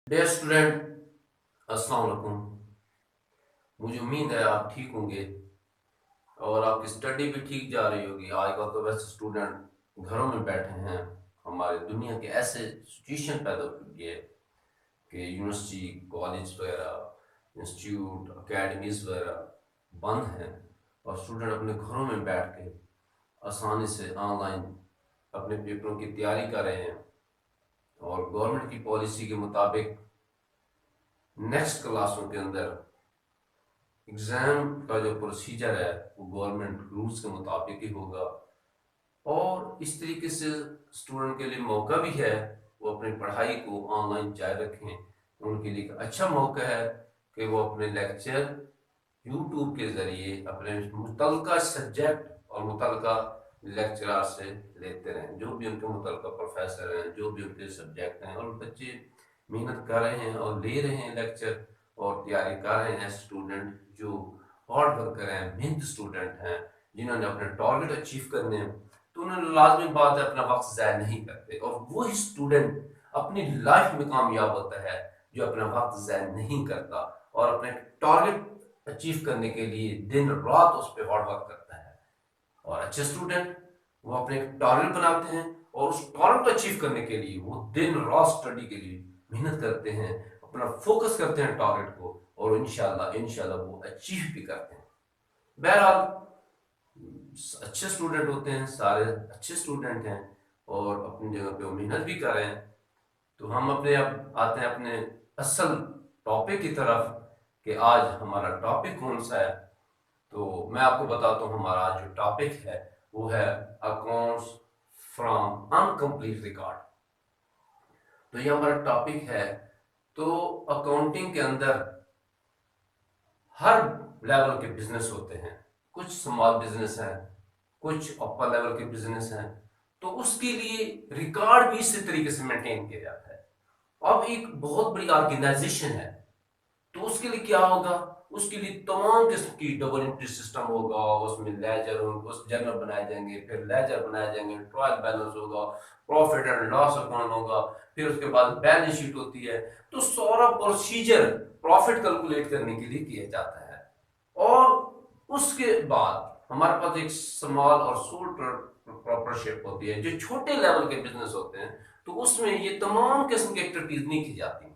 Dear student, अस्सलाम वालेकुम। मुझे उम्मीद है आप ठीक होंगे और आपकी स्टडी भी ठीक जा रही होगी। आजकल तो वैसे स्टूडेंट घरों में बैठे हैं। हमारे दुनिया के ऐसे सिचुएशन पैदा हो चुकी है कि यूनिवर्सिटी, कॉलेज वगैरह, इंस्टीट्यूट, अकेडमीज वगैरह बंद हैं और स्टूडेंट अपने घरों में बैठ के आसानी से ऑनलाइन अपने पेपरों की तैयारी कर रहे हैं। और गवर्नमेंट की पॉलिसी के मुताबिक नेक्स्ट क्लासों के अंदर एग्ज़ाम का जो प्रोसीजर है वो गवर्नमेंट रूल्स के मुताबिक ही होगा। और इस तरीके से स्टूडेंट के लिए मौका भी है वो अपनी पढ़ाई को ऑनलाइन जारी रखें। उनके लिए एक अच्छा मौका है कि वो अपने लेक्चर यूट्यूब के ज़रिए अपने मुतलका सब्जेक्ट और मुतलका लेक्चरार से लेते रहें। जो भी उनके मुतलका प्रोफेसर हैं, जो भी उनके सब्जेक्ट हैं, और बच्चे मेहनत कर रहे हैं और ले रहे हैं लेक्चर और तैयारी कर रहे हैं। स्टूडेंट जो हार्ड वर्कर हैं, मेहनत स्टूडेंट हैं, जिन्होंने अपने टारगेट अचीव करने हैं, तो उन्होंने लाजमी बात है अपना वक्त ज़ाया नहीं करते। और वही स्टूडेंट अपनी लाइफ में कामयाब होता है जो अपना वक्त ज़ाया नहीं करता और अपने टारगेट अचीव करने के लिए दिन रात उस पर हार्ड वर्क करता है। और अच्छे स्टूडेंट वो अपने टारगेट बनाते हैं और उस टारगेट को अचीव करने के लिए वो दिन रात स्टडी के लिए मेहनत करते हैं, अपना फोकस करते हैं टारगेट को, और इंशाल्लाह इंशाल्लाह वो अचीव भी करते हैं। बहरहाल अच्छे स्टूडेंट होते हैं, सारे अच्छे स्टूडेंट हैं और अपनी जगह पे वो मेहनत भी कर रहे हैं। तो हम अपने अब आते हैं अपने असल टॉपिक की तरफ कि आज हमारा टॉपिक कौन सा है। तो मैं आपको बताता हूँ हमारा आज जो टॉपिक है वो है अकाउंट्स फ्रॉम अनकम्प्लीट रिकॉर्ड। तो ये हमारा टॉपिक है। तो अकाउंटिंग के अंदर हर लेवल के बिजनेस होते हैं। कुछ स्मॉल बिजनेस हैं, कुछ अपर लेवल के बिजनेस हैं। तो उसके लिए रिकॉर्ड भी इसी तरीके से मेंटेन किया जाता है। अब एक बहुत बड़ी ऑर्गेनाइजेशन है तो उसके लिए क्या होगा, उसके लिए तमाम किस्म की डबल एंट्री सिस्टम होगा। उसमें लेजर, उस जर्नल बनाए जाएंगे, फिर लेजर बनाए जाएंगे, ट्रायल बैलेंस होगा, प्रॉफिट एंड लॉस अकाउंट होगा, फिर उसके बाद बैलेंस शीट होती है। तो सारा प्रोसीजर प्रॉफिट कैलकुलेट करने के लिए किया जाता है। और उसके बाद हमारे पास एक स्मॉल और सोल प्रोप्राइटरशिप होती है जो छोटे लेवल के बिजनेस होते हैं। तो उसमें ये तमाम किस्म की एक्टिविटीज नहीं की जाती।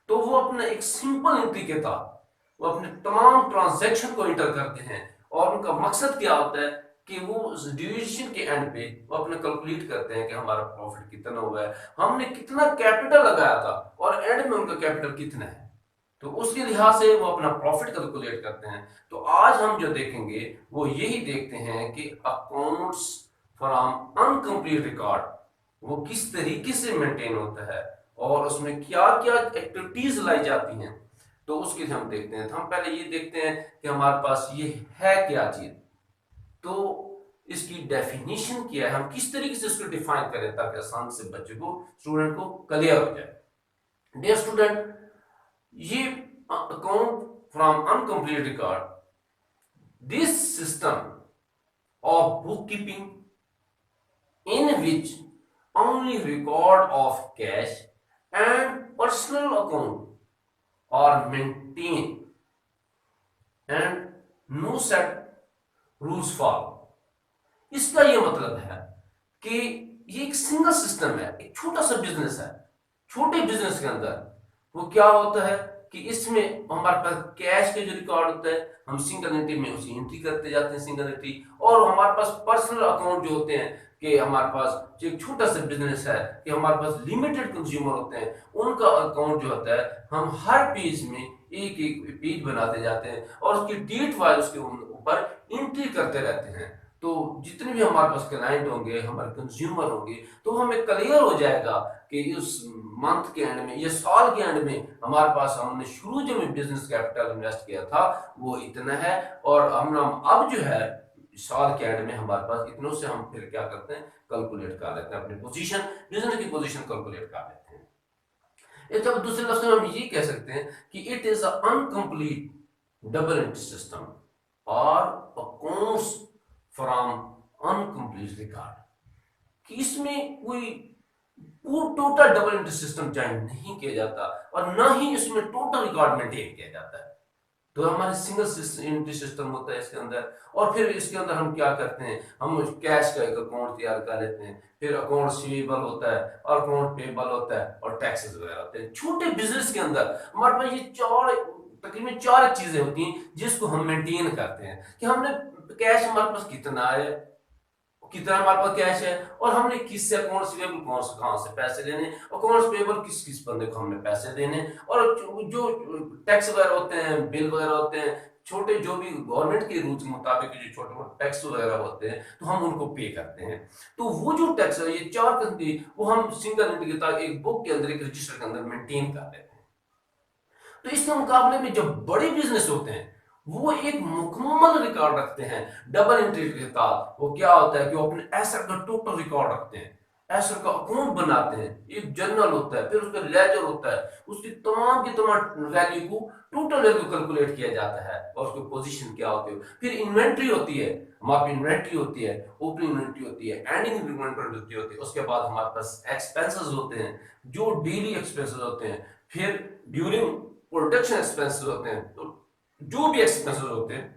तो वो अपना एक सिंपल एंट्री के तहत वो अपने तमाम ट्रांजैक्शन को इंटर करते हैं। और उनका मकसद क्या होता है कि वो ड्यूरेशन के एंड पे वो अपने कैलकुलेट करते हैं कि हमारा प्रॉफिट कितना हुआ है, हमने कितना कैपिटल लगाया था और एंड में उनका कैपिटल कितना है। तो उसके लिहाज से वो अपना प्रॉफिट कैलकुलेट करते हैं। तो आज हम जो देखेंगे वो यही देखते हैं कि अकाउंट्स फ्रॉम अनकम्प्लीट रिकॉर्ड वो किस तरीके से मेंटेन होता है और उसमें क्या क्या एक्टिविटीज लाई जाती हैं। तो उसके लिए हम देखते हैं। तो हम पहले ये देखते हैं कि हमारे पास ये है क्या चीज। तो इसकी डेफिनेशन क्या है, हम किस तरीके से इसको डिफाइन करें ताकि आसान से बच्चे को, स्टूडेंट को क्लियर हो जाए। डियर स्टूडेंट, ये account from incomplete record, this system of book keeping in which only record of cash and personal account are maintained and no set rules follow। इसका ये मतलब है कि ये एक सिंगल सिस्टम है, एक छोटा सा बिजनेस है। छोटे बिजनेस के अंदर वो क्या होता है कि इसमें हमारे पास कैश के जो रिकॉर्ड होता है हम सिंगल एंट्री में उसी एंट्री करते जाते हैं, सिंगल एंट्री। और हमारे पास पर्सनल अकाउंट जो होते हैं कि हमारे पास जो एक छोटा सा बिजनेस है कि हमारे पास लिमिटेड कंज्यूमर होते हैं, उनका अकाउंट जो होता है हम हर पेज में एक एक पेज बनाते जाते हैं और उसकी डेट वाइज उसके ऊपर एंट्री करते रहते हैं। तो जितने भी हमारे पास क्लाइंट होंगे, हमारे कंज्यूमर होंगे, तो हमें क्लियर हो जाएगा कि उस मंथ के एंड में या साल के एंड में हमारे पास हमने शुरू जो में बिजनेस कैपिटल इन्वेस्ट किया था वो इतना है। और हम अब जो है साल के एंड में हमारे पास इतनों से हम फिर क्या करते हैं, कैलकुलेट कर लेते हैं अपनी पोजीशन, बिजनेस की पोजीशन कैलकुलेट कर लेते हैं। जब दूसरे लफ्ज में हम ये कह सकते हैं कि it is incomplete double entry system और अकाउंट्स फ्रॉम अनकम्प्लीट रिकॉर्ड, कि इसमें कोई वो total double entry system join नहीं किया जाता और ना ही इसमें टोटल रिकॉर्ड मेंटेन किया जाता है। तो हमारे सिंगल एंट्री सिस्टम होता है इसके अंदर। और फिर इसके अंदर हम क्या करते हैं, हम कैश का एक अकाउंट तैयार कर लेते हैं, फिर अकाउंट रिसीवेबल होता है और अकाउंट पेबल होता है और टैक्सेस वगैरह होते हैं। छोटे बिजनेस के अंदर हमारे पास ये चार, तकरीबन चार चीजें होती हैं जिसको हम मेंटेन करते हैं कि हमने कैश हमारे पास कितना है, कितना हमारे पास कैश है, और हमने किससे अकाउंट रिसीवेबल कौन से कहां से पैसे लेने, अकाउंट पेबल किस किस बंदे को हमने पैसे देने, और जो टैक्स वगैरह होते हैं, बिल वगैरह होते हैं, छोटे जो भी गवर्नमेंट के रूल्स के मुताबिक जो छोटे मोटे टैक्स वगैरह होते हैं तो हम उनको पे करते हैं। तो वो जो टैक्स है, ये चार कंट्री, वो हम सिंगल एंट्री के तहत एक बुक के अंदर, एक रजिस्टर के अंदर मेंटेन कर लेते हैं। तो इसके मुकाबले में जब बड़े बिजनेस होते हैं वो एक मुकम्मल रिकॉर्ड रखते हैं डबल एंट्री के साथ। वो क्या होता है कि वो अपने एसेट का टोटल रिकॉर्ड रखते हैं, एसेट का अकाउंट बनाते हैं, एक जर्नल होता है, फिर उसका लेजर होता है, उसकी तमाम की तमाम वैल्यू को, टोटल वैल्यू कैलकुलेट किया जाता है और उसकी पोजीशन क्या होती है। फिर इन्वेंट्री होती है, हमारी इन्वेंट्री होती है, ओपनिंग इन्वेंट्री होती है, एंडिंग इन्वेंट्री होती है। उसके बाद हमारे पास एक्सपेंसेस होते हैं जो डेली एक्सपेंसेस होते हैं, फिर ड्यूरिंग प्रोडक्शन एक्सपेंसेस होते हैं। तो जो भी एक्सपेंसेस होते हैं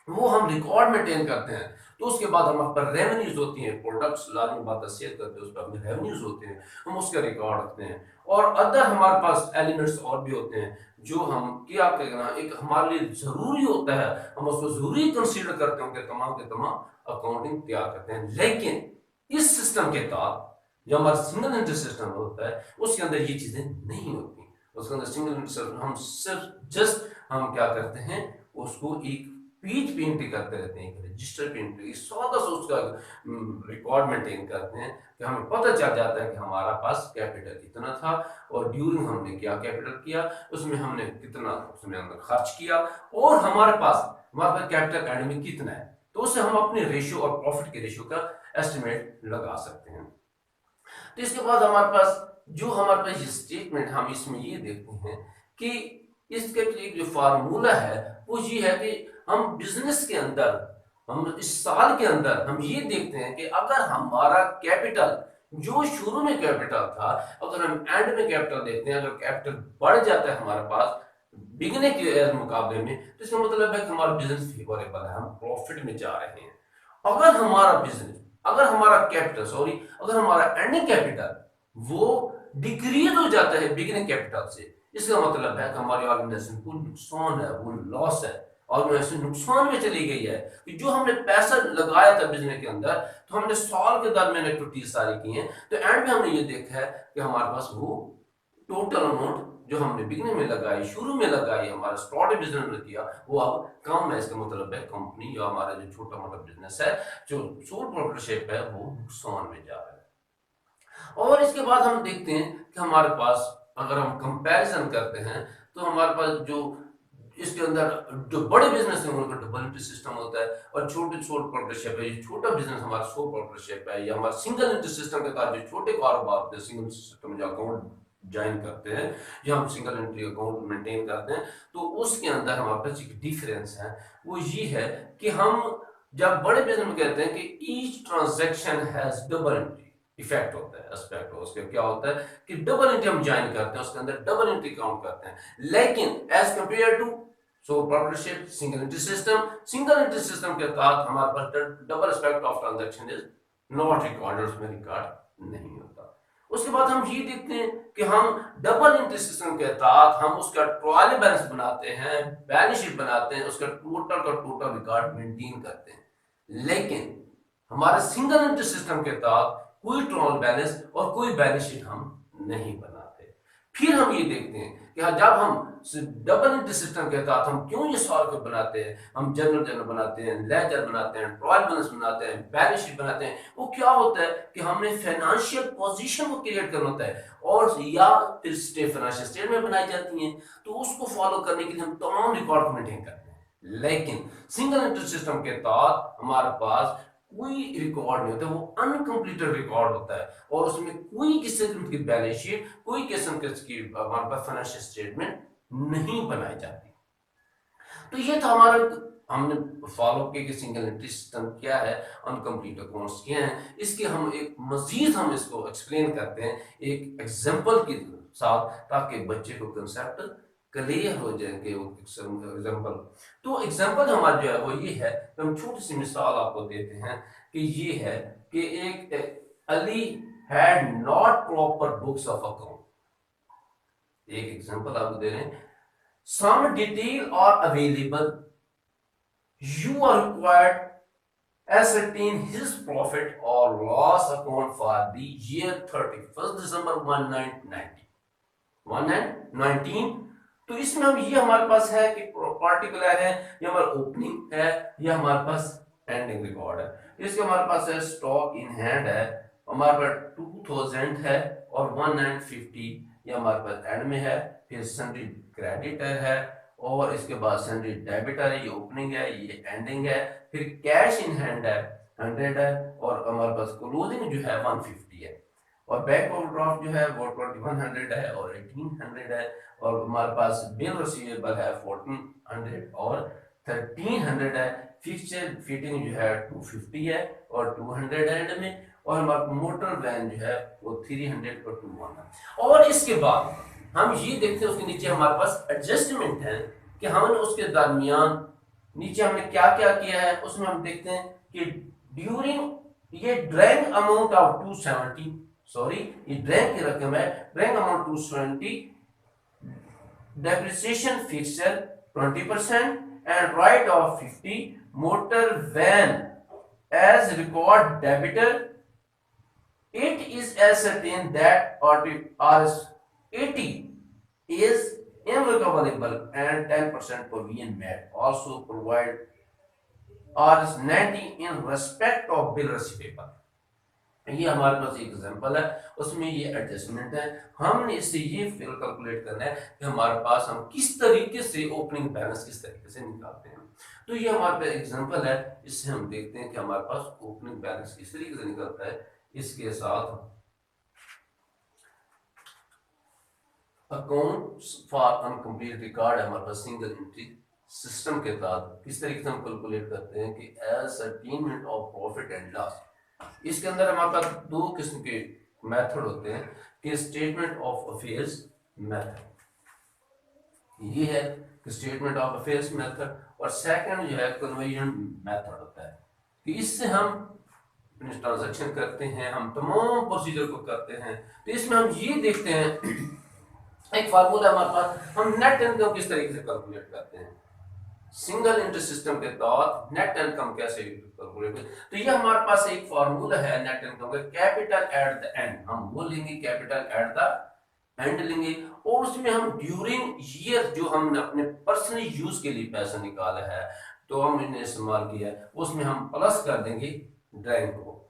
वो हम रिकॉर्ड मेंटेन करते हैं। तो उसके बाद हमारे पास रेवेन्यूज होती हैं, प्रोडक्ट्स लाने के बाद सेल करते हैं, उस पर अपने रेवेन्यूज होते हैं, हम उसका रिकॉर्ड रखते हैं। और अदर हमारे पास एलिमेंट्स और भी होते हैं जो हम क्या कहना, एक हमारे लिए जरूरी होता है, हम उसको जरूरी कंसीडर करते हैं कि तमाम के तमाम अकाउंटिंग तैयार करते हैं। लेकिन इस सिस्टम के तहत जो हमारा सिंगल एंट्री सिस्टम होता है उसके अंदर ये चीजें नहीं होती। उसके अंदर सिंगल एंट्री सिस्टम हम सिर्फ जस्ट हम क्या करते हैं, उसको एक पेज पे एंट्री करते रहते हैं, एक रजिस्टर पे एंट्री, सादा सा उसका रिकॉर्ड मेंटेन करते हैं कि हमें पता चल जाता है कि हमारा पास कैपिटल कितना था और ड्यूरिंग हमने क्या कैपिटल किया, उसमें हमने कितना उसमें हमने खर्च किया, और हमारे पास कैपिटल एंड में कितना है। तो उससे हम अपने रेशियो और प्रॉफिट के रेशियो का एस्टिमेट लगा सकते हैं। तो इसके बाद हमारे पास ये स्टेटमेंट, हम इसमें ये देखते हैं कि इसके एक जो फार्मूला है वो ये है कि हम बिजनेस के अंदर, हम इस साल के अंदर हम ये देखते हैं कि अगर हमारा कैपिटल जो शुरू में कैपिटल था, अगर हम एंड में कैपिटल देखते हैं, अगर कैपिटल बढ़ जाता है हमारे पास बिगनिंग के मुकाबले में, तो इसका मतलब है कि हमारा बिजनेस फेवरेबल है, हम प्रॉफिट में जा रहे हैं। अगर हमारा बिजनेस, अगर हमारा कैपिटल सॉरी अगर हमारा एंडिंग कैपिटल वो डिक्रीज हो जाता है बिगिनिंग कैपिटल से, इसका मतलब है कि हमारी ऑर्गेनाइजेशन को नुकसान है, वो लॉस है, ऑर्गेनाइजेशन नुकसान में चली गई है। कि जो हमने पैसा लगाया था बिजनेस के अंदर, तो हमने साल के दरमियान एक्टिविटीज सारी की हैं, तो एंड में हमने ये देखा है कि हमारे पास वो टोटल अमाउंट जो हमने बिगनिंग में लगाई, शुरू में लगाई, हमारा स्टार्ट बिजनेस में किया, वो अब कम है। इसका मतलब है कंपनी या हमारा जो छोटा मोटा बिजनेस है, जो सोल प्रोप्राइटरशिप है, वो नुकसान में जा रहा है। और इसके बाद हम देखते हैं कि हमारे पास अगर हम कंपैरिजन करते हैं तो हमारे पास जो इसके अंदर जो बड़े बिजनेस है उनका डबल एंट्री सिस्टम होता है, और छोटे सोल प्रोप्राइटरशिप है, ये छोटा बिजनेस हमारा सोल प्रोप्राइटरशिप है, या हमारा सिंगल एंट्री सिस्टम के तहत जो छोटे कारोबार होते हैं, सिंगल सिस्टम जो अकाउंट ज्वाइन करते हैं, या हम सिंगल एंट्री अकाउंट मेंटेन करते हैं, तो उसके अंदर हमारे पास एक डिफरेंस है। वो ये है कि हम जब बड़े बिजनेस में कहते हैं कि each transaction has double entry effect होता है, एस्पेक्ट हो उसके, क्या होता है कि डबल एंट्री हम ज्वाइन करते हैं, उसके अंदर डबल एंट्री काउंट करते हैं। लेकिन as compared to sole proprietorship, single entry system के तहत हमारे पास double aspect of transaction is not recorded, उसमें रिकॉर्ड नहीं होता। उसके बाद हम ये देखते हैं कि हम डबल एंट्री सिस्टम के तहत हम उसका ट्रायल बैलेंस बनाते हैं, बैलेंस शीट बनाते हैं, उसका टोटल का टोटल रिकॉर्ड मेंटेन करते हैं। लेकिन हमारे सिंगल एंट्री सिस्टम के तहत कोई ट्रायल बैलेंस और कोई बैलेंस शीट हम नहीं बनाते। फिर हम ये देखते हैं कि जब हम डबल एंट्री सिस्टम के तहत हम क्यों ये सॉल्व बनाते हैं, हम जनरल बनाते हैं, लेजर बनाते हैं, ट्रायल बैलेंस बनाते हैं, बैलेंस शीट बनाते हैं, वो क्या होता है कि हमने फाइनेंशियल पोजीशन को क्रिएट करना होता है, और या फिर फाइनेंशियल स्टेटमेंट बनाई जाती हैं, तो उसको फॉलो करने के लिए हम तमाम रिकॉर्ड मेंटेन करते हैं। लेकिन सिंगल एंट्री सिस्टम के तहत हमारे पास कोई रिकॉर्ड नहीं होता, वो अनकंप्लीटेड रिकॉर्ड होता है, और उसमें कोई किस्म की बैलेंस शीट, कोई किस्म की हमारे पास फाइनेंशियल स्टेटमेंट नहीं बनाई जाती। तो ये था हमारा हमने फॉलो किया कि सिंगल एंट्री सिस्टम क्या है, अनकम्प्लीट अकाउंट्स क्या हैं, इसके हम एक मजीद हम इसको एक्सप्लेन करते हैं एक एग्जांपल के साथ, ताकि बच्चे को कंसेप्ट क्लियर हो जाएंगे वो एग्जांपल। तो एग्जांपल हमारा जो है वो ये है, हम छोटी सी मिसाल आपको देते हैं कि ये है कि एक Ali had not proper books of account. एक एग्जांपल आपको दे रहे हैं, some detail are available, you are required ascertain his profit or loss account for the year 31st December 1919। तो इसमें हम ये हमारे पास है कि पार्टिकुलर है, ये हमारा ओपनिंग है, ये हमारे पास एंडिंग रिकॉर्ड है। इसके हमारे पास है स्टॉक इन हैंड है, हमारे पास 2000 है और 1950 ये हमारे पास एंड में है। फिर सन्ड्री क्रेडिटर है और इसके बाद सन्ड्री डेबिटर है, ये ओपनिंग है, ये एंडिंग है। फिर कैश इन हैंड है 100 है और हमारे पास क्लोजिंग जो है 150 है। और बैक ओवरड्राफ्ट जो है वो 2100 है और 1800 है। और हमारे पास बिल रिसीवेबल है 1400 और 1300 है। फिक्चर फिटिंग जो है 250 है और 200 एंड में। और हमारा मोटर वैन जो है वो 300 और 21 है। और इसके बाद हम ये देखते हैं उसके नीचे हमारे पास एडजस्टमेंट है कि हमने उसके दरमियान नीचे हमने क्या क्या किया है। उसमें हम देखते हैं कि ड्यूरिंग ये ड्रैंग अमाउंट ऑफ 270, सॉरी ये ड्रैंग की रकम है, drank amount 270, depreciation fixture 20% and write off 50, motor van as record debitor, it is ascertained that Rs 80 is irrecoverable and 10% provision made, also provide Rs 90 in respect of bill receivable। ये हमारे पास एक example है, उसमें ये adjustment है। हमने इससे ये फिर कैलकुलेट करना है कि हमारे पास हम किस तरीके से ओपनिंग बैलेंस किस तरीके से निकालते हैं। तो ये हमारे पास एग्जांपल है, इससे हम देखते हैं कि हमारे पास ओपनिंग बैलेंस किस तरीके से निकलता है। इसके साथ अकाउंट्स फॉर अनकम्प्लीट रिकॉर्ड हमारे पास सिंगल एंट्री सिस्टम के तहत किस तरीके से हम कैलकुलेट करते हैं कि एसर्टेनमेंट ऑफ प्रॉफिट एंड लॉस। इसके अंदर हमारे पास दो किस्म के मेथड होते हैं कि स्टेटमेंट ऑफ अफेयर्स मेथड, ये है कि स्टेटमेंट ऑफ अफेयर्स मेथड, और सेकंड जो है कन्वर्जन मेथड होता है कि इससे हम अपने ट्रांजैक्शन करते हैं, हम तमाम प्रोसीजर को करते हैं। तो इसमें हम ये देखते हैं एक फार्मूला हमारे पास, हम नेट इनकम किस तरीके से कैलकुलेट करते हैं सिंगल एंट्री सिस्टम के तहत नेट इनकम कैसे कैलकुलेट। तो ये हमारे पास एक फार्मूला है नेट इनकम का, कैपिटल एट द एंड, हम वो लेंगे कैपिटल एट द एंड लेंगे, और उसमें हम ड्यूरिंग ईयर जो हमने अपने पर्सनल यूज के लिए पैसा निकाला है तो हम इन्हें इस्तेमाल किया है, उसमें हम प्लस कर देंगे ड्राइंग को,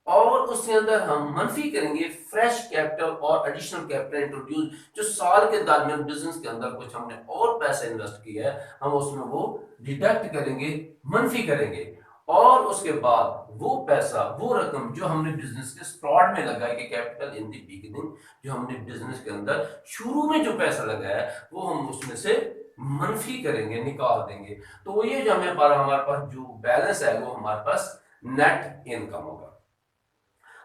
और उसके अंदर हम मनफी करेंगे फ्रेश कैपिटल और एडिशनल कैपिटल इंट्रोड्यूस, जो साल के दरमियान बिजनेस के अंदर कुछ हमने और पैसा इन्वेस्ट किया है हम उसमें वो डिडक्ट करेंगे, मनफी करेंगे। और उसके बाद वो पैसा, वो रकम जो हमने बिजनेस के स्टार्ट में लगाई कि कैपिटल इन द बिगिनिंग, जो हमने बिजनेस के अंदर शुरू में जो पैसा लगाया है वो हम उसमें से मनफी करेंगे, निकाल देंगे। तो ये जो हमारे पास जो बैलेंस है वो हमारे पास नेट इनकम होगा।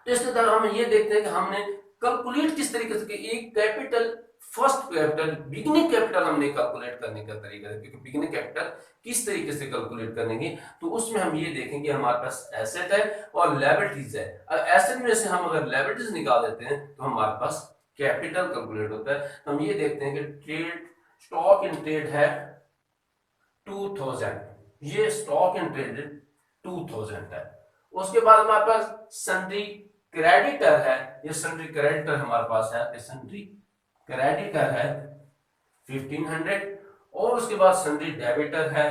तो इसके द्वारा हम ये देखते हैं कि हमने कैलकुलेट किस तरीके से, एक capital first capital beginning capital हमने कैलकुलेट करने का तरीका है, क्योंकि बिगिनिंग कैपिटल किस तरीके से कैलकुलेट करेंगे तो उसमें हम ये देखेंगे हमारे पास एसेट है और लायबिलिटीज है। एसेट में से हम अगर लायबिलिटीज निकाल देते हैं तो हमारे पास कैपिटल कैलकुलेट होता है। हम ये देखते हैं कि ट्रेड स्टॉक इन ट्रेड है 2000, ये स्टॉक इन ट्रेड 2000 है। उसके बाद हमारे पास सन्ड्री क्रेडिटर है, ये सन्ड्री क्रेडिटर हमारे पास है, ये सन्ड्री क्रेडिटर है 1500, और उसके बाद सन्ड्री डेबिटर है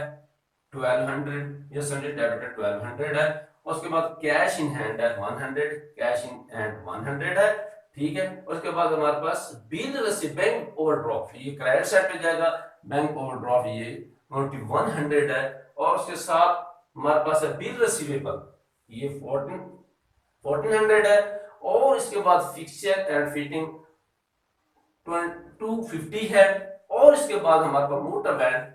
1200, ये सन्ड्री डेबिटर 1200 है। उसके बाद कैश इन हैंड है 100, कैश इन हैंड 100 है, ठीक है। उसके बाद हमारे पास बिल रसीद बैंक ओवरड्राफ्ट, ये क्रेडिट साइड पे जाएगा, बैंक ओवरड्राफ्ट ये 100 है। और उसके साथ हमारे पास है बिल रिसीवेबल, ये 1400 है। और इसके बाद फिक्सचर एंड फिटिंग 250 है। और इसके बाद हमारे पास मोटर वैन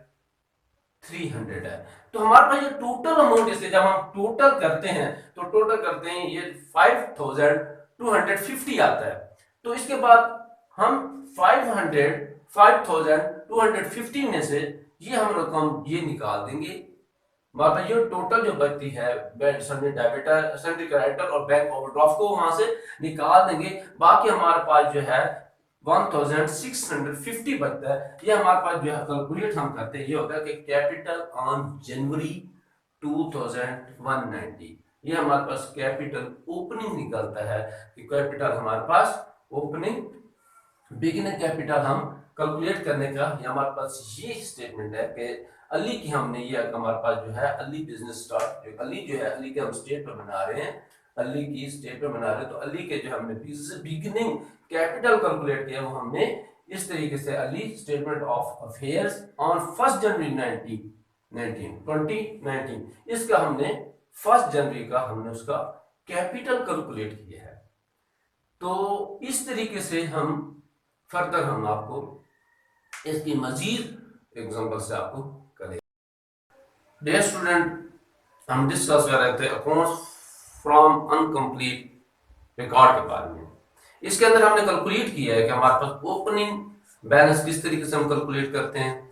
300 है। तो हमारे पास ये टोटल अमाउंट, इसलिए जब हम टोटल करते हैं तो टोटल करते हैं ये 5250 आता है। तो इसके बाद हम 5250 में से ये हम रकम ये निकाल देंगे। वहां पर ये टोटल जो बचती है सन्ड्री डेबिटर, सन्ड्री क्रेडिटर और बैंक ओवरड्राफ्ट को वहां से निकाल देंगे। बाकी हमारे पास जो है 1650 बचता है। ये हमारे पास जो है कैलकुलेट हम करते हैं, ये होता है कि कैपिटल ऑन जनवरी 2190, ये हमारे पास कैपिटल ओपनिंग निकलता है कि कैपिटल हमारे पास ओपनिंग बिगिनर कैपिटल हम कैलकुलेट करने का, ये हमारे पास ये स्टेटमेंट है कि अली की हमने ये हमारे पास जो है अली बिजनेस स्टार्ट, जो अली जो है अली के हम स्टेट पर बना रहे हैं, अली की स्टेट पर बना रहे हैं, तो अली के जो हमने बिगिनिंग कैपिटल कैलकुलेट किया वो हमने इस तरीके से Ali statement of affairs on 1 जनवरी 2019, इसका हमने 1 जनवरी का हमने उसका कैपिटल कैलकुलेट किया है। तो इस तरीके से हम फर्दर हम आपको इसकी मजीद एग्जांपल से आपको करें। डियर स्टूडेंट, हम डिस्कस कर रहे थे अकाउंट्स फ्रॉम अनकंप्लीट रिकॉर्ड के बारे में। इसके अंदर हमने कैलकुलेट किया है कि हमारे पास ओपनिंग बैलेंस किस तरीके से हम कैलकुलेट करते हैं,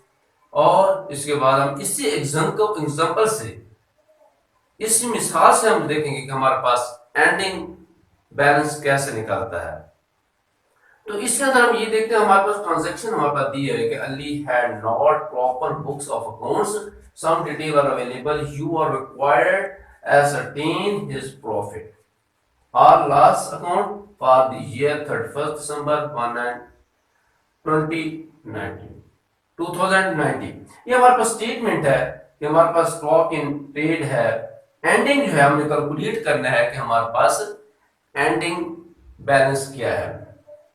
और इसके बाद हम इसी एग्जांपल से, इस मिसाल से हम देखेंगे कि हमारे पास एंडिंग बैलेंस कैसे निकलता है। तो इसके अंदर हम ये देखते हैं, हमारे पास ट्रांजैक्शन हमारे पास दी है कि Ali had not proper books of accounts, some detail are available, you are required ascertain his profit or loss account for the year 31st December 2019। ये हमारे पास स्टेटमेंट है कि हमारे पास स्टॉक इन ट्रेड है, एंडिंग जो है हमने कैलकुलेट करना है कि हमारे पास एंडिंग बैलेंस क्या है।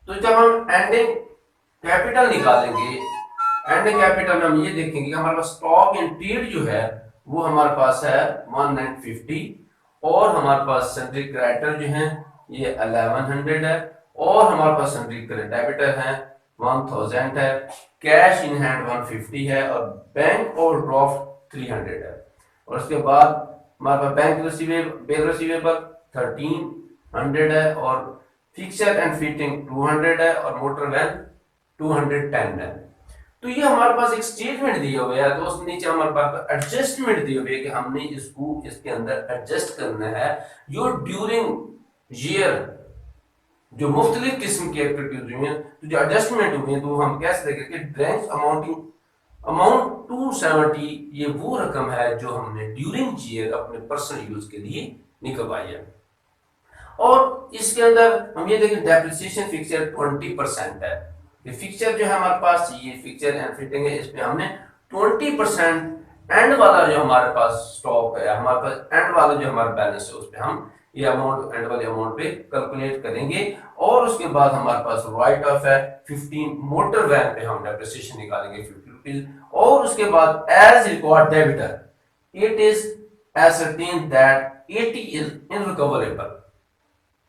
तो जब हम एंडिंग कैपिटल निकालेंगे, एंडिंग कैपिटल में हम ये देखेंगे कि हमारे पास स्टॉक इन ट्रेड जो है वो हमारे पास है 1950, और हमारे पास सन्ड्री क्रेडिटर जो है ये 1100 है, और हमारे पास सन्ड्री डेबिटर है 1000 है, कैश इन हैंड 150 है, और बैंक ओवरड्राफ्ट 300 है, और उसके बाद हमारे पास बैंक बिल रिसीवेबल 1300 है, और फिक्सर एंड फिटिंग 200 है, और मोटर वैन 210 है। तो ये हमारे पास एक स्टेटमेंट दिया हुआ है, तो उस नीचे हमारे पास एडजस्टमेंट दी हुई है कि हमने इसको इसके अंदर एडजस्ट करना है जो ड्यूरिंग ईयर जो मुख्तलिफ किस्म की एक्टिविटीज हुई हैं, तो जो एडजस्टमेंट हुई है तो हम कैसे देखें कि ड्रैंक्स अमाउंट 270, ये वो रकम है जो हमने ड्यूरिंग ईयर अपने पर्सनल यूज के लिए निकलवाई है। और इसके अंदर हम ये देखें डेप्रिसिएशन फिक्सर 20% है, ये फिक्सर जो है हमारे पास, ये फिक्सर एंड फिटिंग है, इसमें हमने 20% एंड वाला जो हमारे पास स्टॉक है, हमारे पास एंड वाला जो हमारा बैलेंस है उस पर हम ये अमाउंट एंड वाले अमाउंट पे कैलकुलेट करेंगे। और उसके बाद हमारे पास राइट ऑफ है 15, मोटर वैन पे हम डेप्रिसिएशन निकालेंगे 50 रुपीज, और उसके बाद as record debtor it is ascertained that 80 is irrecoverable,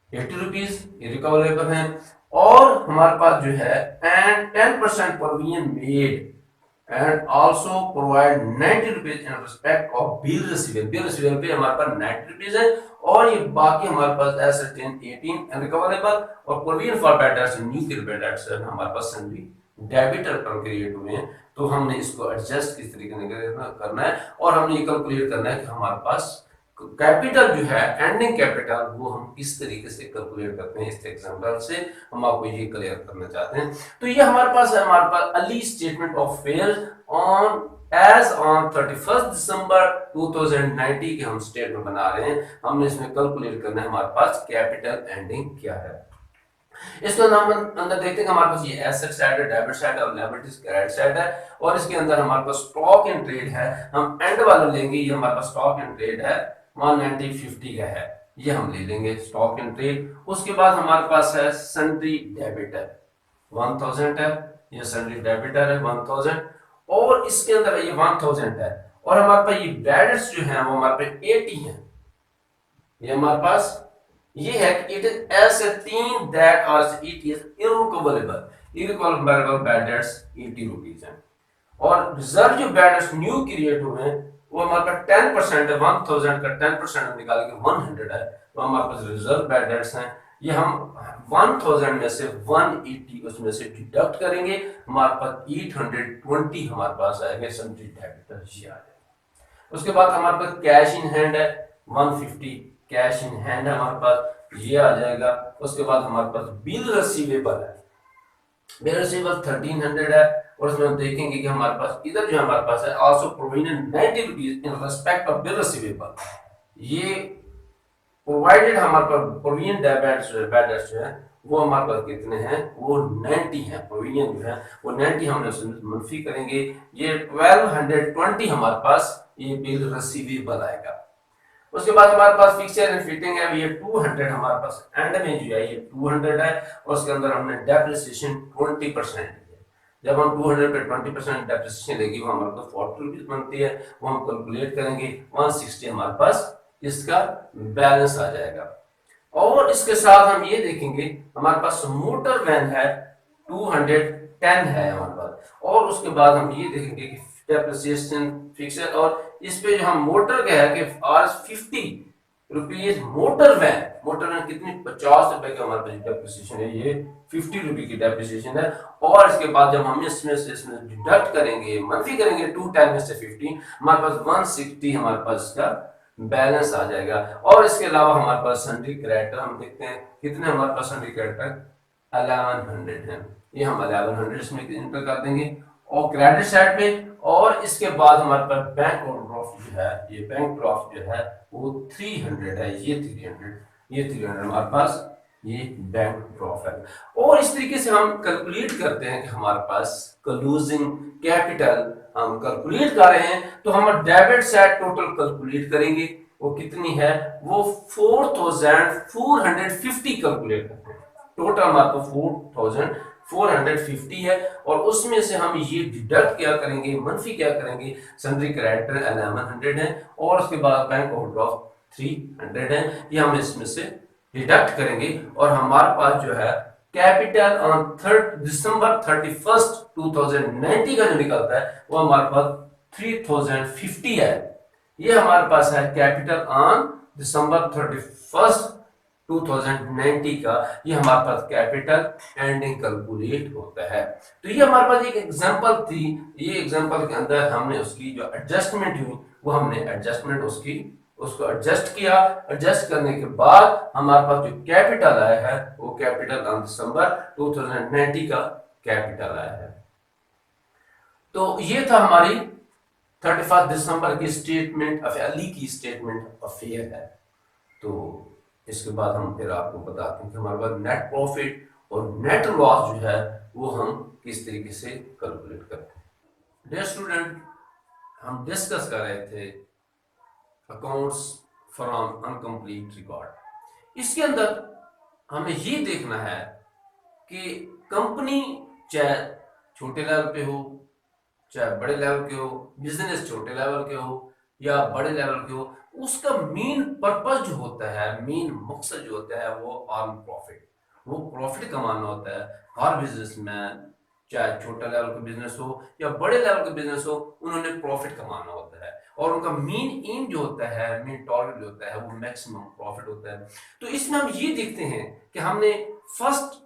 80 rupees recoverable है, और हमारे पास जो है and 10% provision made and also provide 90 rupees in respect of bill receivable, bill receivable पे हमारे पास 90 रुपीज है, और ये बाकी हमारे पास ascertain 18 रिकवरेबल, और provision for bad debts and new credit debts हमारे पास सन्ड्री डेबिटर पर क्रिएट हुए हैं। तो हमने इसको एडजस्ट किस तरीके से करना है, और हमने ये कैलकुलेट करना है कि हमारे पास कैपिटल जो है एंडिंग कैपिटल वो हम किस तरीके से कैलकुलेट करते हैं। इस एग्जांपल से हम आपको ये क्लियर करना चाहते हैं। तो ये हमारे पास है, हमारे पास Ali statement of affairs on as on 31 December 2090 के हम स्टेटमेंट बना रहे हैं। हमने इसमें कैलकुलेट करना है हमारे पास कैपिटल एंडिंग क्या है। इसके अंदर देखते हैं हमारे पास ये एसेट साइड है, डेबिट साइड है, और लायबिलिटीज क्रेडिट साइड है, और इसके अंदर हमारे पास स्टॉक इन ट्रेड है, हम एंड वाला लेंगे, ये हमारे पास स्टॉक इन ट्रेड है 1950 का है, ये हम ले लेंगे स्टॉक इन ट्रेड। उसके बाद हमारे पास है सन्ड्री डेबिटर 1000 है, ये सन्ड्री डेबिटर है 1000, और इसके अंदर ये 1000 है, और हमारे पास ये बैडर्स जो है वो हमारे पास 80 है, ये हमारे पास ये है कि it is ascertained that or it is irrecoverable bad debts 80 rupees है। और रिजर्व जो बैड डेट्स न्यू क्रिएट हुए हैं वो हमारे पास 10% है। 1000 का 10% हम निकालेंगे 100 है, तो हमारे पास रिजर्व बैड डेट्स हैं। ये हम 1000 में से 180 उसमें से डिडक्ट करेंगे, हमारे पास 820 हमारे पास आएगा सन्ड्री डेबिटर्स, ये आ जाएगा। उसके बाद हमारे पास कैश इन हैंड है 150, कैश इन हैंड है हमारे पास, ये आ जाएगा। उसके बाद हमारे पास बिल रिसीवेबल है, बिल रिसीवेबल 1300 है, और उसमें हम देखेंगे कि हमारे पास इधर जो हमारे पास है also provision 90 rupees in respect of bill receivable, ये प्रोवाइडेड हमारे पास प्रोविजन बैड डेट्स जो है वो हमारे पास कितने हैं, वो 90 है। प्रोविजन जो है वो 90 हमने उसमें मुनफी करेंगे, ये 1220 हमारे पास ये बिल रिसीवेबल आएगा। उसके बाद हमारे पास फिक्सचर एंड फिटिंग है, ये 200 हमारे पास एंड में जो है ये 200 है, और उसके अंदर हमने डेप्रिसिएशन 20% है। जब हम 200 पे 20% डेप्रिसिएशन लेगी वो हमारे पास 40 रुपीज बनती है, वो हम कैलकुलेट करेंगे 160 हमारे पास इसका बैलेंस आ जाएगा। और इसके साथ हम ये देखेंगे हमारे पास मोटर वैन है 210 है हमारे पास, और उसके बाद हम ये देखेंगे कि डेप्रिसिएशन फिक्सर, और इस पे जो हम मोटर का है कि आर 50 रुपीज मोटर वैन कितनी 50 रुपए का हमारे पास डेप्रिसिएशन है, ये 50 रुपए की डेप्रिसिएशन है। और इसके बाद जब हम इसमें डिडक्ट करेंगे मनफी करेंगे 210 में से 50, हमारे पास 160 हमारे पास इसका बैलेंस आ जाएगा। और इसके अलावा हमारे पास सन्ड्री क्रेडिटर हम देखते हैं कितने हमारे पास सन्ड्री क्रेडिटर 1100 है, ये हम 1100 इसमें इंटर कर देंगे और क्रेडिट साइड पे। और इसके बाद हमारे पास बैंक ओवरड्राफ्ट जो है, ये बैंक ड्राफ्ट जो है वो 300 है, ये 300 हमारे पास ये बैंक ड्राफ्ट है। और इस तरीके से हम कैलकुलेट करते हैं कि हमारे पास क्लोजिंग कैपिटल हम कैलकुलेट कर रहे हैं, तो हम डेबिट साइड टोटल कैलकुलेट करेंगे, वो कितनी है, वो 4450 कैलकुलेट करते हैं। टोटल हमारे पास 4450 है, और उसमें से हम ये डिडक्ट क्या करेंगे, मनफी क्या करेंगे, सन्ड्री क्रेडिटर 1100 है, और उसके बाद बैंक ओवरड्राफ्ट 300 है, ये हम इसमें से डिडक्ट करेंगे। और हमारे पास जो है कैपिटल ऑन दिसंबर 31 2090 का जो निकलता है वो हमारे पास 3050 है, ये हमारे पास है कैपिटल ऑन दिसंबर 31 2090 का, ये हमारे पास कैपिटल एंडिंग कैलकुलेट होता है। तो ये हमारे पास एक एग्जांपल थी, ये एग्जांपल के अंदर हमने उसकी जो एडजस्टमेंट हुई वो हमने एडजस्टमेंट उसको एडजस्ट किया। एडजस्ट करने के बाद हमारे पास जो कैपिटल आया है वो कैपिटल ऑन दिसंबर 2090 का कैपिटल आया है। तो ये था हमारी 31 दिसंबर की स्टेटमेंट ऑफ अली की स्टेटमेंट ऑफ फेयर है। तो इसके बाद हम फिर आपको बताते हैं कि हमारे पास नेट प्रॉफिट और नेट लॉस जो है वो हम किस तरीके से कैलकुलेट करते हैं। डियर स्टूडेंट, हम डिस्कस कर रहे थे अकाउंट्स फ्रॉम अनकम्प्लीट रिकॉर्ड। इसके अंदर हमें ये देखना है कि कंपनी चाहे छोटे लेवल पे हो चाहे बड़े लेवल के हो, बिजनेस छोटे लेवल के हो या बड़े लेवल के हो, उसका मेन पर्पस जो होता है, मेन मकसद जो होता है वो अर्न प्रॉफिट, वो प्रॉफिट कमाना होता है। हर बिजनेसमैन चाहे छोटा लेवल का बिजनेस हो या बड़े लेवल का बिजनेस हो, उन्होंने प्रॉफिट कमाना होता है, और उनका मेन एम जो होता है, मेन टारगेट जो होता है वो मैक्सिमम प्रॉफिट होता है। तो इसमें हम ये देखते हैं कि हमने फर्स्ट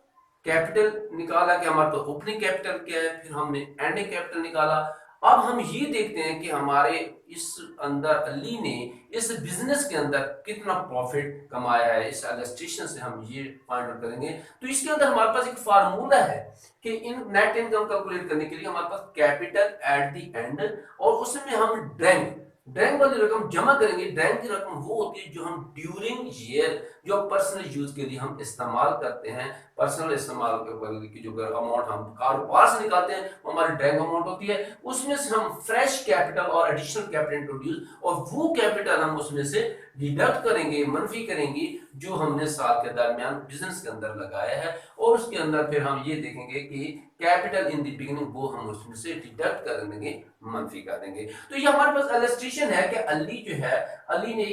कैपिटल निकाला कि हमारा तो ओपनिंग कैपिटल क्या है, फिर हमने एंडिंग कैपिटल निकाला। अब हम ये देखते हैं कि हमारे इस अंदर अली ने इस बिजनेस के अंदर कितना प्रॉफिट कमाया है, इस एलिस्ट्रेशन से हम ये फाइंड आउट करेंगे। तो इसके अंदर हमारे पास एक फार्मूला है कि इन नेट इनकम कैलकुलेट करने के लिए हमारे पास कैपिटल एट द एंड, और उसमें हम ड्रैंक वाली रकम जमा करेंगे। ड्रैंक की रकम वो होती है जो हम ड्यूरिंग ईयर जो पर्सनल यूज के लिए हम इस्तेमाल करते हैं, पर्सनल इस्तेमाल की जो अमाउंट हम कारोबार से निकालते हैं वो हमारी ड्रैंक अमाउंट होती है। उसमें से हम फ्रेश कैपिटल और एडिशनल कैपिटल इंट्रोड्यूस, और वो कैपिटल हम उसमें से डिडक्ट करेंगे, मनफी करेंगे जो हमने साल के दरमियान बिजनेस के अंदर लगाया है, और उसके अंदर फिर हम ये देखेंगे कि कैपिटल इन द बिगिनिंग वो हम उसमें से डिडक्ट कर देंगे, मनफी कर देंगे। तो ये हमारे पास इलस्ट्रेशन है कि अली जो है, अली ने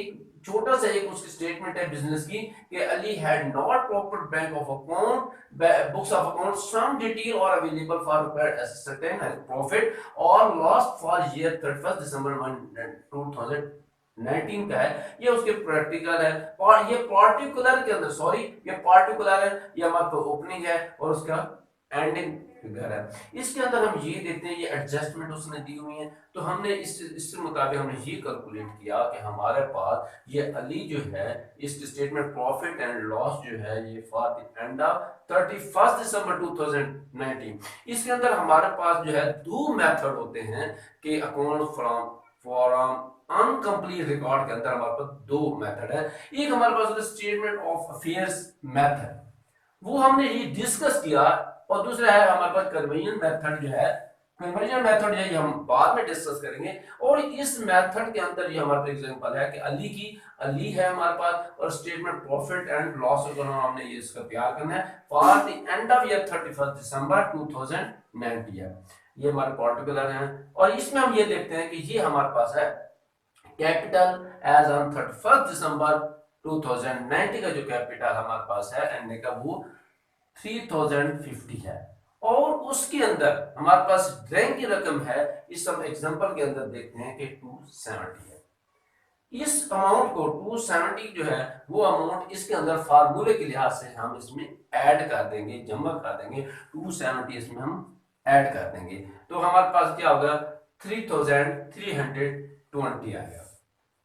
छोटा सा एक उसकी स्टेटमेंट है बिजनेस की कि Ali had not proper bank of account books of account some detail are available for required certain profit और लॉस फॉर ईयर 31 दिसंबर 2019 का है। ये उसके प्रैक्टिकल है और ये पार्टिकुलर के अंदर सॉरी ये पार्टिकुलर है, ये हमारा ओपनिंग है और उसका एंडिंग फिगर है। इसके अंदर हम ये देखते हैं ये एडजस्टमेंट उसने दी हुई है, तो हमने इसके मुताबिक हमने ये कैलकुलेट किया कि हमारे पास ये अली जो है इसकी स्टेटमेंट प्रॉफिट एंड लॉस जो है ये for the end of 31 December 2019, इसके अंदर हमारे पास जो है दो मेथड होते हैं कि अकाउंट फ्रॉम अनकंप्लीट रिकॉर्ड के अंदर हमारे पास दो मेथड है। एक हमारे पास स्टेटमेंट ऑफ अफेयर्स मेथड, वो हमने ये डिस्कस किया, और दूसरा है हमारे पास कन्वर्जन मेथड जो है, कन्वर्जन मेथड है ये हम बाद में डिस्कस करेंगे। और इस मेथड के अंदर ये हमारे पास एग्जांपल है कि अली है हमारे पास और स्टेटमेंट प्रॉफिट एंड लॉस अगर हमने ये इसका तैयार करना है for the end of year 31 December 2019 है, ये हमारे पार्टिकुलर है। और इसमें हम ये देखते हैं कि ये हमारे पास है कैपिटल एज ऑन 31 दिसंबर 2090 का जो कैपिटल हमारे पास है एंड का वो 3050 है, और उसके अंदर हमारे पास ड्रेन की रकम है, इस हम एग्जांपल के अंदर देखते हैं कि 270 है। इस अमाउंट को 270 जो है वो अमाउंट इसके अंदर फार्मूले के लिहाज से हम इसमें ऐड कर देंगे, जमा कर देंगे, 270 इसमें हम ऐड कर देंगे, तो हमारे पास क्या होगा 3320 आएगा।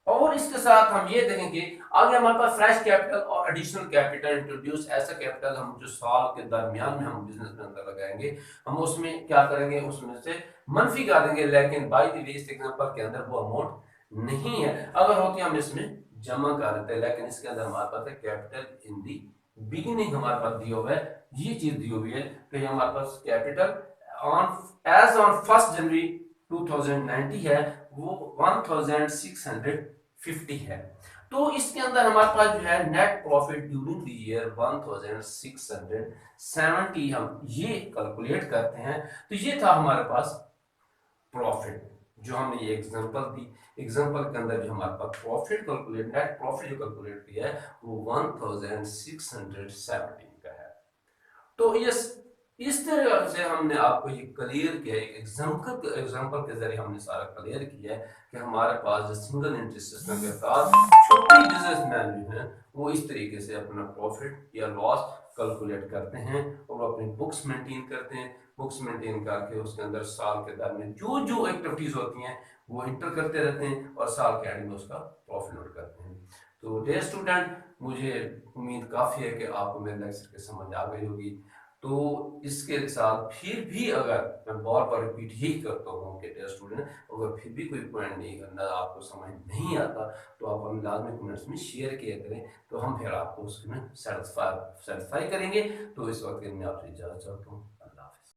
और इसके साथ हम ये देखेंगे आगे हमारे पास फ्रेश कैपिटल और एडिशनल कैपिटल इंट्रोड्यूस, ऐसा कैपिटल हम जो साल के दरमियान में हम बिजनेस के अंदर लगाएंगे, हम उसमें क्या करेंगे उसमें से मनफी कर देंगे, लेकिन बाय द वे इस एग्जांपल के अंदर वो अमाउंट नहीं है, अगर होती हम इसमें जमा कर देते हैं, लेकिन इसके अंदर हमारे पास है कैपिटल इन दी बिगिनिंग हमारे पास दिया हुआ है, ये चीज दी हुई है कि हमारे पास कैपिटल ऑन एज ऑन 1 जनवरी 2090 है वो 1650 है। तो इसके अंदर हमारे पास जो है net profit during the year 1670 हम ये कैलकुलेट करते हैं, तो ये था हमारे पास प्रॉफिट जो हमने ये एग्जांपल दी, एग्जांपल के अंदर जो हमारे पास प्रॉफिट कैलकुलेट नेट प्रॉफिट जो कैलकुलेट किया है वो 1670 का है। तो इस तरह से हमने आपको ये क्लियर किया, एक एग्जांपल के जरिए हमने सारा क्लियर किया है कि हमारे पास जो सिंगल इंटरेस्ट सिस्टम के साथ छोटे बिजनेसमैन जो हैं वो इस तरीके से अपना प्रॉफिट या लॉस कैलकुलेट करते हैं और अपनी बुक्स मेंटेन करते हैं, बुक्स मेंटेन करके उसके अंदर साल के दरमियान जो जो एक्टिविटीज होती हैं वो इंटर करते रहते हैं और साल के एंड में उसका प्रॉफिट नोट करते हैं। तो डियर स्टूडेंट, मुझे उम्मीद काफ़ी है कि आपको मेरे लेक्चर की समझ आ गई होगी। तो इसके साथ फिर भी अगर मैं बार बार रिपीट ही करता हूँ कि डियर स्टूडेंट, अगर फिर भी कोई पॉइंट नहीं करना आपको समझ नहीं आता तो आप हमें लाजमी कमेंट्स में शेयर किया करें, तो हम फिर आपको उसमें सेटिस्फाई करेंगे। तो इस वक्त मैं आपसे इजाज़त चाहता हूँ।